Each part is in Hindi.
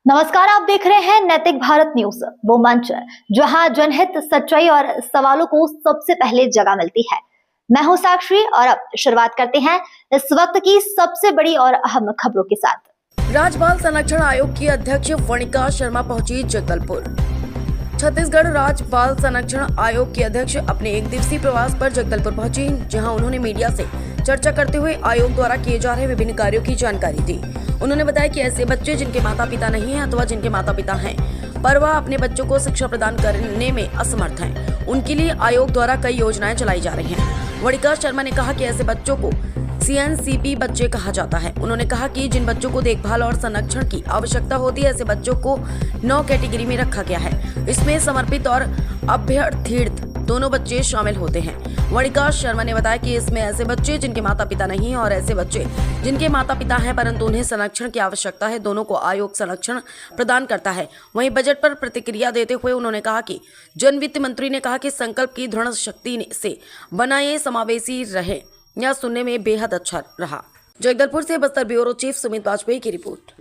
नमस्कार, आप देख रहे हैं नैतिक भारत न्यूज, वो मंच जहां जनहित, सच्चाई और सवालों को सबसे पहले जगह मिलती है। मैं हूं साक्षी और अब शुरुआत करते हैं इस वक्त की सबसे बड़ी और अहम खबरों के साथ। राज्य बाल संरक्षण आयोग की अध्यक्ष वणिका शर्मा पहुंची जगदलपुर। छत्तीसगढ़ राज्य बाल संरक्षण आयोग की अध्यक्ष अपने एक दिवसीय प्रवास पर जगदलपुर पहुंची, जहां उन्होंने मीडिया से चर्चा करते हुए आयोग द्वारा किए जा रहे विभिन्न कार्यों की जानकारी दी। उन्होंने बताया कि ऐसे बच्चे जिनके माता पिता नहीं हैं अथवा जिनके माता पिता हैं पर वह अपने बच्चों को शिक्षा प्रदान करने में असमर्थ हैं, उनके लिए आयोग द्वारा कई योजनाएं चलाई जा रही हैं। वणिका शर्मा ने कहा कि ऐसे बच्चों को CNCP बच्चे कहा जाता है। उन्होंने कहा कि जिन बच्चों को देखभाल और संरक्षण की आवश्यकता होती है, ऐसे बच्चों को 9 कैटेगरी में रखा गया है। इसमें समर्पित और अभ्यर्थित दोनों बच्चे शामिल होते हैं। वणिका शर्मा ने बताया कि इसमें ऐसे बच्चे जिनके माता पिता नहीं हैं और ऐसे बच्चे जिनके माता पिता हैं परंतु उन्हें संरक्षण की आवश्यकता है, दोनों को आयोग संरक्षण प्रदान करता है। वहीं बजट पर प्रतिक्रिया देते हुए उन्होंने कहा कि जन वित्त मंत्री ने कहा कि संकल्प की दृढ़ शक्ति से बना ये समावेशी रहे, यह सुनने में बेहद अच्छा रहा। जगदलपुर से बस्तर ब्यूरो चीफ सुमित वाजपेयी की रिपोर्ट।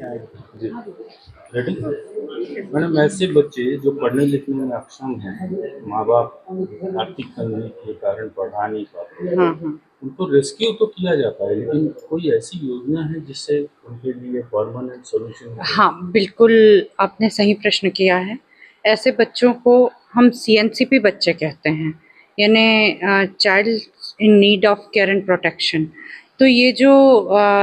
मैडम, ऐसे बच्चे जो पढ़ने लिखने में अक्षम हैं, माँ बाप आर्थिक तंगी के कारण पढ़ा नहीं पाते, उनको रेस्क्यू तो किया जाता है, लेकिन कोई ऐसी योजना है जिससे उनके लिए परमानेंट सॉल्यूशन? हाँ, बिल्कुल आपने सही प्रश्न किया है। ऐसे बच्चों को हम CNCP बच्चे कहते हैं, यानी child in need of care and protection. तो ये जो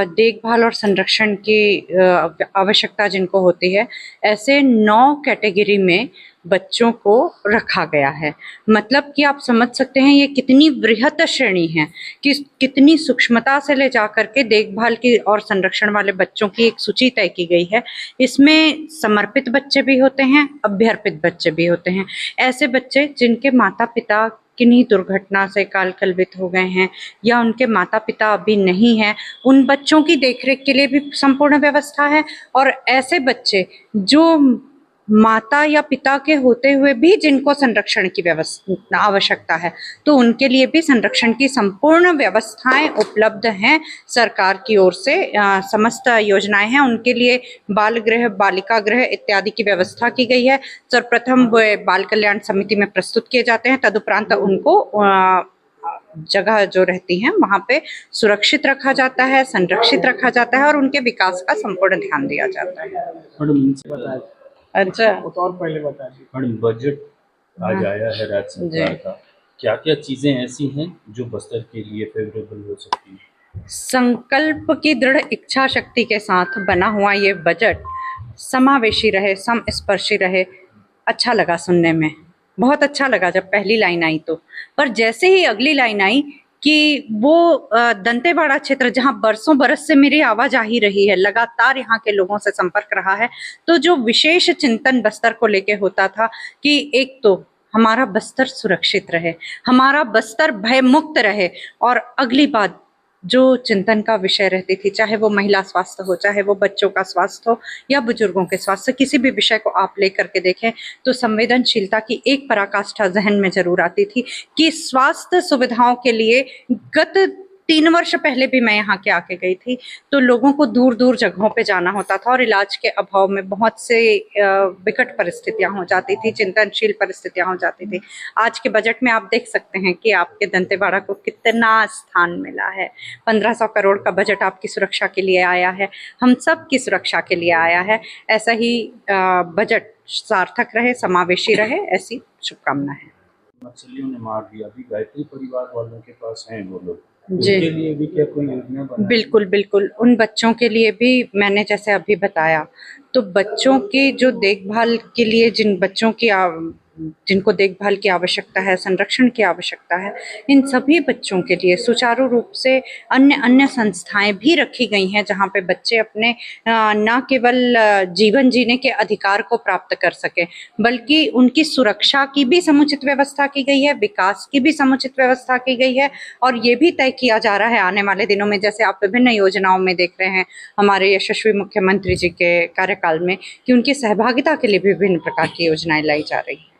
देखभाल और संरक्षण की आवश्यकता जिनको होती है, ऐसे 9 कैटेगरी में बच्चों को रखा गया है। मतलब कि आप समझ सकते हैं ये कितनी वृहत श्रेणी है कि कितनी सूक्ष्मता से ले जा करके देखभाल की और संरक्षण वाले बच्चों की एक सूची तय की गई है। इसमें समर्पित बच्चे भी होते हैं, अभ्यर्पित बच्चे भी होते हैं। ऐसे बच्चे जिनके माता पिता किन्हीं दुर्घटना से काल कलवित हो गए हैं या उनके माता पिता अभी नहीं हैं, उन बच्चों की देखरेख के लिए भी संपूर्ण व्यवस्था है। और ऐसे बच्चे जो माता या पिता के होते हुए भी जिनको संरक्षण की व्यवस्था आवश्यकता है, तो उनके लिए भी संरक्षण की संपूर्ण व्यवस्थाएं उपलब्ध हैं। सरकार की ओर से समस्त योजनाएं हैं उनके लिए। बाल गृह, बालिका गृह इत्यादि की व्यवस्था की गई है। सर्वप्रथम बाल कल्याण समिति में प्रस्तुत किए जाते हैं, तदुपरांत उनको जगह जो रहती है वहाँ पे सुरक्षित रखा जाता है, संरक्षित रखा जाता है और उनके विकास का संपूर्ण ध्यान दिया जाता है। अच्छा, और पहले बता दीजिए मैडम, बजट आज आया है राज्य सरकार का, क्या क्या चीजें ऐसी हैं जो बस्तर के लिए फेवरेबल हो सकती है? संकल्प की दृढ़ इच्छा शक्ति के साथ बना हुआ ये बजट समावेशी रहे, समस्पर्शी रहे। अच्छा लगा सुनने में, बहुत अच्छा लगा जब पहली लाइन आई तो। पर जैसे ही अगली लाइन आई कि वो दंतेवाड़ा क्षेत्र जहां बरसों बरस से मेरी आवाज आ ही रही है, लगातार यहाँ के लोगों से संपर्क रहा है, तो जो विशेष चिंतन बस्तर को लेके होता था कि एक तो हमारा बस्तर सुरक्षित रहे, हमारा बस्तर भय मुक्त रहे, और अगली बात जो चिंतन का विषय रहती थी, चाहे वो महिला स्वास्थ्य हो, चाहे वो बच्चों का स्वास्थ्य हो या बुजुर्गों के स्वास्थ्य, किसी भी विषय को आप लेकर के देखें तो संवेदनशीलता की एक पराकाष्ठा जहन में जरूर आती थी कि स्वास्थ्य सुविधाओं के लिए गत 3 वर्ष पहले भी मैं यहाँ के आके गई थी, तो लोगों को दूर दूर जगहों पे जाना होता था और इलाज के अभाव में बहुत से विकट परिस्थितियां हो जाती थी, चिंतनशील परिस्थितियां हो जाती थी। आज के बजट में आप देख सकते हैं कि आपके दंतेवाड़ा को कितना स्थान मिला है। 1500 करोड़ का बजट आपकी सुरक्षा के लिए आया है, हम सब की सुरक्षा के लिए आया है। ऐसा ही बजट सार्थक रहे, समावेशी रहे, ऐसी शुभकामना है। नक्सलियों ने मार दिया, अभी गायत्री परिवार वालों के पास हैं वो लोग, जी, उनके लिए भी क्या कोई योजना बना? बिल्कुल बिल्कुल, उन बच्चों के लिए भी मैंने जैसे अभी बताया, तो बच्चों की जो देखभाल के लिए जिनको देखभाल की आवश्यकता है, संरक्षण की आवश्यकता है, इन सभी बच्चों के लिए सुचारू रूप से अन्य संस्थाएं भी रखी गई हैं जहां पे बच्चे अपने न केवल जीवन जीने के अधिकार को प्राप्त कर सके, बल्कि उनकी सुरक्षा की भी समुचित व्यवस्था की गई है, विकास की भी समुचित व्यवस्था की गई है। और ये भी तय किया जा रहा है आने वाले दिनों में, जैसे आप विभिन्न योजनाओं में देख रहे हैं हमारे यशस्वी मुख्यमंत्री जी के कार्यकाल में, कि उनकी सहभागिता के लिए भी विभिन्न प्रकार की योजनाएं लाई जा रही है।